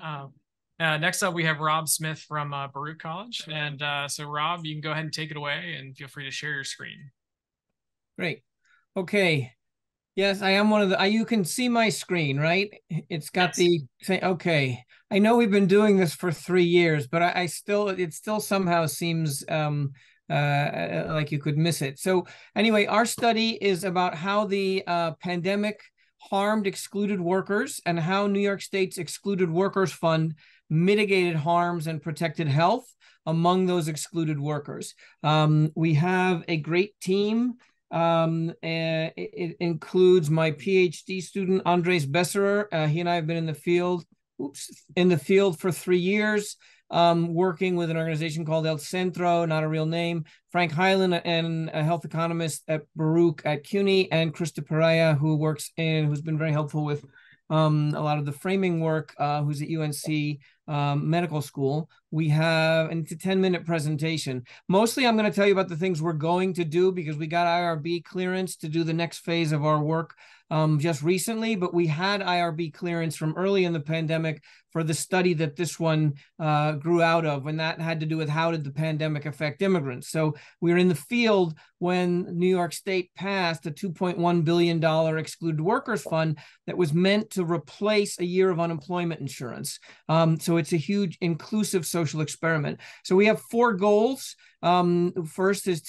Uh, Next up, we have Rob Smith from Baruch College. And so, Rob, you can go ahead and take it away and feel free to share your screen. Great. Okay. Yes, I am one of the, you can see my screen, right? It's got Yes. the, okay. I know we've been doing this for 3 years, but it still somehow seems like you could miss it. So anyway, our study is about how the pandemic harmed excluded workers and how New York State's Excluded Workers Fund mitigated harms and protected health among those excluded workers. We have a great team. It includes my PhD student, Andres Besserer. He and I have been in the field, for 3 years, working with an organization called El Centro, not a real name. Frank Hyland, and a health economist at Baruch at CUNY, and Krista Pereira, who's been very helpful with a lot of the framing work, who's at UNC Medical School. We have, and it's a 10-minute presentation. Mostly I'm going to tell you about the things we're going to do because we got IRB clearance to do the next phase of our work just recently, but we had IRB clearance from early in the pandemic for the study that this one grew out of, and that had to do with how did the pandemic affect immigrants. So we were in the field when New York State passed a $2.1 billion Excluded Workers Fund that was meant to replace a year of unemployment insurance. So it's a huge inclusive social experiment. So we have 4 goals. First is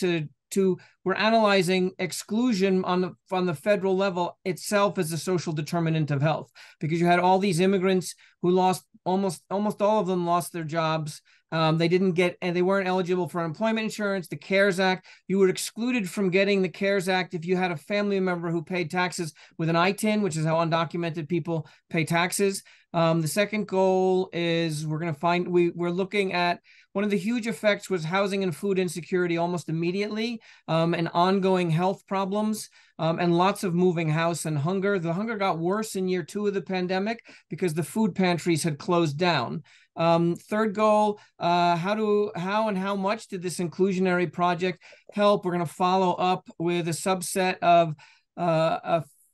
we're analyzing exclusion on the federal level itself as a social determinant of health, because you had all these immigrants who lost almost all of them lost their jobs. They weren't eligible for unemployment insurance, the CARES Act. You were excluded from getting the CARES Act if you had a family member who paid taxes with an ITIN, which is how undocumented people pay taxes. The second goal is we're looking at one of the huge effects was housing and food insecurity almost immediately, and ongoing health problems, and lots of moving house and hunger. The hunger got worse in year 2 of the pandemic because the food pantries had closed down. Third goal, how and how much did this inclusionary project help? We're going to follow up with a subset of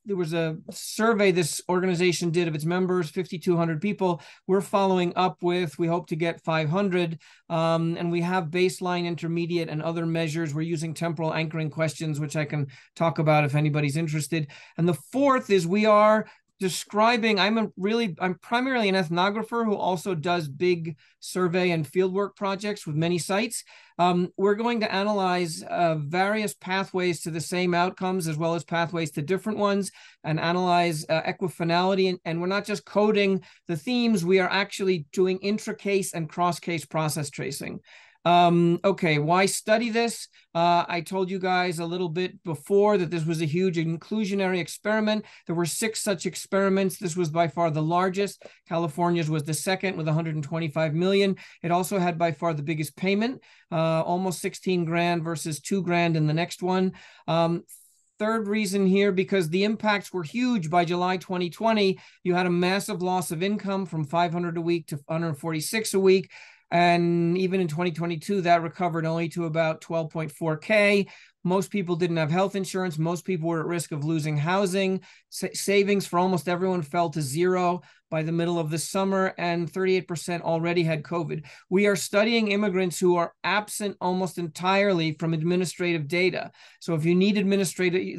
there was a survey this organization did of its members, 5,200 people. We're following up with, we hope to get 500. And we have baseline, intermediate, and other measures. We're using temporal anchoring questions, which I can talk about if anybody's interested. And the fourth is we are describing, I'm primarily an ethnographer who also does big survey and fieldwork projects with many sites. We're going to analyze various pathways to the same outcomes as well as pathways to different ones, and analyze equifinality. And we're not just coding the themes, we are actually doing intra-case and cross-case process tracing. Okay, why study this? I told you guys a little bit before that this was a huge inclusionary experiment. There were 6 such experiments. This was by far the largest. California's was the second with 125 million. It also had by far the biggest payment, almost 16 grand versus 2 grand in the next one. Third reason here, because the impacts were huge. By July 2020, you had a massive loss of income from 500 a week to 146 a week. And even in 2022, that recovered only to about 12.4K. Most people didn't have health insurance. Most people were at risk of losing housing. Savings for almost everyone fell to 0 by the middle of the summer, and 38% already had COVID. We are studying immigrants who are absent almost entirely from administrative data. So if you need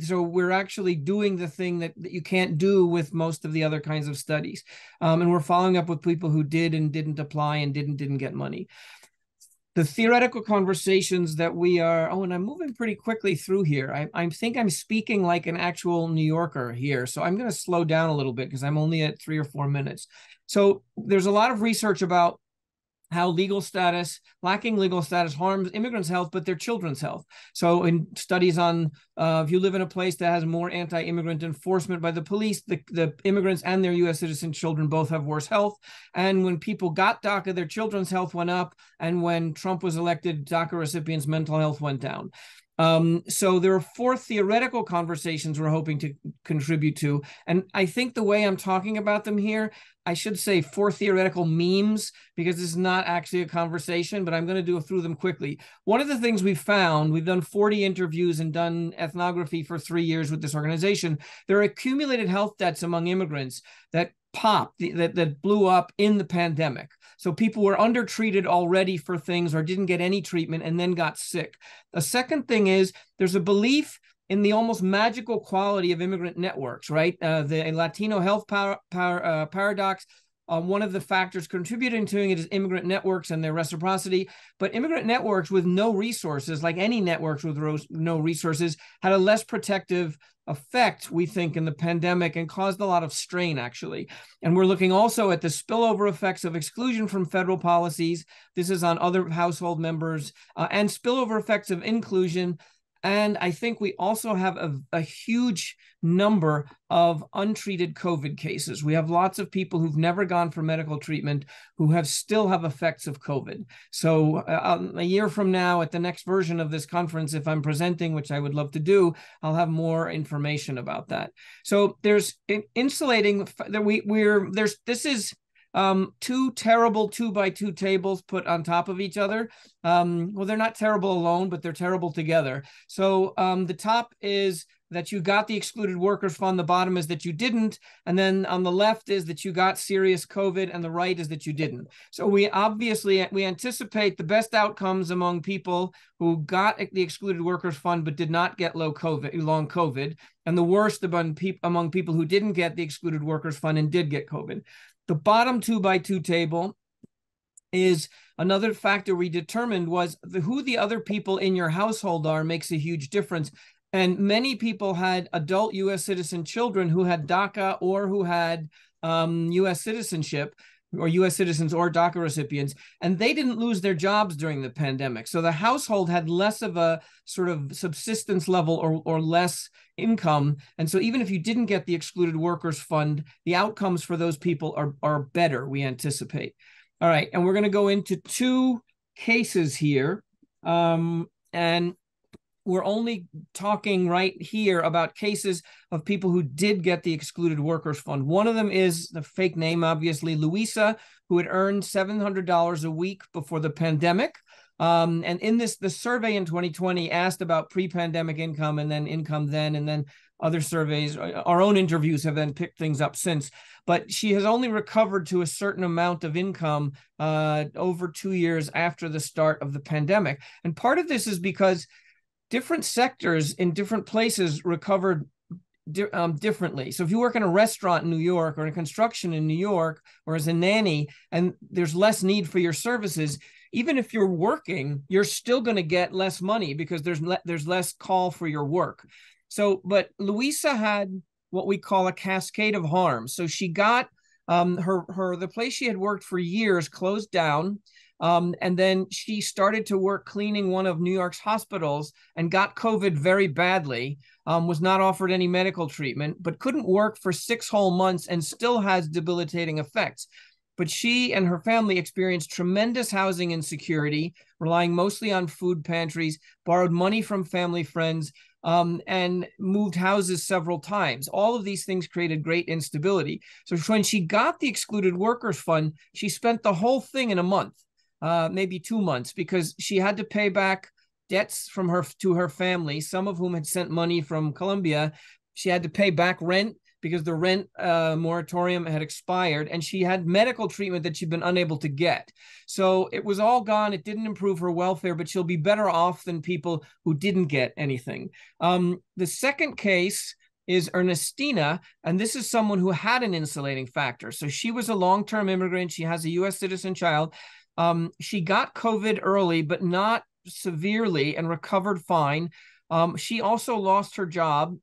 so we're actually doing the thing that you can't do with most of the other kinds of studies. And we're following up with people who did and didn't apply and didn't get money. The theoretical conversations that we are, and I'm moving pretty quickly through here. I think I'm speaking like an actual New Yorker here. So I'm going to slow down a little bit because I'm only at 3 or 4 minutes. So there's a lot of research about how lacking legal status harms immigrants' health, but their children's health. So in studies on if you live in a place that has more anti-immigrant enforcement by the police, the immigrants and their U.S. citizen children both have worse health. And when people got DACA, their children's health went up. And when Trump was elected, DACA recipients' mental health went down. So there are 4 theoretical conversations we're hoping to contribute to. And I think the way I'm talking about them here, I should say 4 theoretical memes, because this is not actually a conversation, but I'm going to go through them quickly. One of the things we've done 40 interviews and done ethnography for 3 years with this organization. There are accumulated health debts among immigrants that popped, that blew up in the pandemic. So people were undertreated already for things or didn't get any treatment and then got sick. The second thing is there's a belief in the almost magical quality of immigrant networks, right? The Latino health paradox. One of the factors contributing to it is immigrant networks and their reciprocity. But immigrant networks with no resources, like any networks with no resources, had a less protective effect, we think, in the pandemic and caused a lot of strain, actually. And we're looking also at the spillover effects of exclusion from federal policies. This is on other household members, and spillover effects of inclusion. And I think we also have a huge number of untreated COVID cases. We have lots of people who've never gone for medical treatment who still have effects of COVID. So a year from now, at the next version of this conference, if I'm presenting, which I would love to do, I'll have more information about that. So there's insulating that this is two terrible 2x2 tables put on top of each other. Well, they're not terrible alone, but they're terrible together. So the top is that you got the excluded workers fund, the bottom is that you didn't, and then on the left is that you got serious COVID, and the right is that you didn't. So we anticipate the best outcomes among people who got the excluded workers fund but did not get long COVID, and the worst among people who didn't get the excluded workers fund and did get COVID. The bottom 2x2 table is another factor we determined was who the other people in your household are makes a huge difference. And many people had adult U.S. citizen children who had DACA or who had U.S. citizenship, or U.S. citizens or DACA recipients, and they didn't lose their jobs during the pandemic. So the household had less of a sort of subsistence level or less income. And so even if you didn't get the excluded workers fund, the outcomes for those people are better, we anticipate. All right, and we're going to go into two cases here. And we're only talking right here about cases of people who did get the excluded workers fund. One of them is the fake name, obviously, Louisa, who had earned $700 a week before the pandemic. And in the survey in 2020 asked about pre-pandemic income and then other surveys. Our own interviews have then picked things up since. But she has only recovered to a certain amount of income over 2 years after the start of the pandemic. And part of this is because different sectors in different places recovered differently. So if you work in a restaurant in New York or in construction in New York or as a nanny, and there's less need for your services, even if you're working, you're still going to get less money because there's less call for your work. So, but Louisa had what we call a cascade of harm. So she got the place she had worked for years closed down. And then she started to work cleaning one of New York's hospitals and got COVID very badly, was not offered any medical treatment, but couldn't work for 6 whole months and still has debilitating effects. But she and her family experienced tremendous housing insecurity, relying mostly on food pantries, borrowed money from family friends, and moved houses several times. All of these things created great instability. So when she got the excluded workers fund, she spent the whole thing in a month. Maybe 2 months, because she had to pay back debts to her family, some of whom had sent money from Colombia. She had to pay back rent because the rent moratorium had expired, and she had medical treatment that she'd been unable to get. So it was all gone. It didn't improve her welfare, but she'll be better off than people who didn't get anything. The second case is Ernestina, and this is someone who had an insulating factor. So she was a long-term immigrant. She has a U.S. citizen child. She got COVID early, but not severely, and recovered fine. She also lost her job,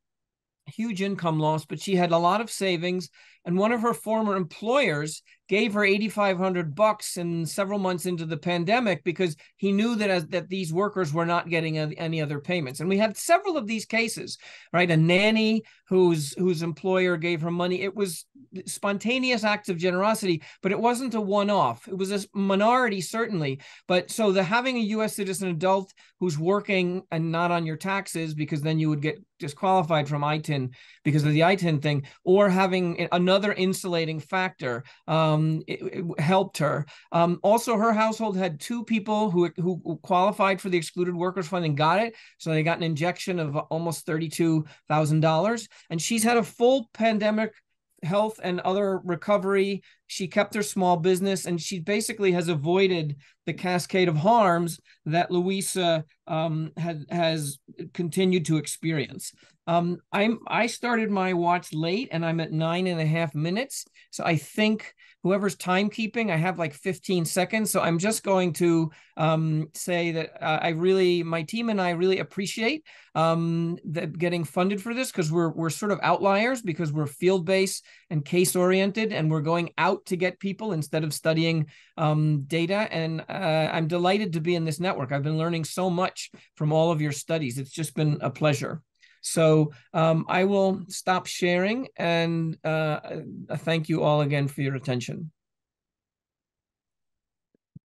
huge income loss, but she had a lot of savings. And one of her former employers gave her $8,500 in several months into the pandemic because he knew that these workers were not getting any other payments. And we had several of these cases, right? A nanny whose employer gave her money. It was spontaneous acts of generosity, but it wasn't a one-off. It was a minority, certainly. But so having a U.S. citizen adult who's working and not on your taxes, because then you would get disqualified from ITIN because of the ITIN thing, or having another insulating factor, it helped her. Also, her household had 2 people who qualified for the excluded workers fund and got it. So they got an injection of almost $32,000. And she's had a full pandemic health and other recovery. She kept her small business, and she basically has avoided the cascade of harms that Louisa has continued to experience. I started my watch late, and I'm at 9.5 minutes. So I think whoever's timekeeping, I have like 15 seconds. So I'm just going to say that my team and I really appreciate getting funded for this, because we're sort of outliers, because we're field-based and case-oriented, and we're going out to get people instead of studying data. And I'm delighted to be in this network. I've been learning so much from all of your studies. It's just been a pleasure. So I will stop sharing, and thank you all again for your attention.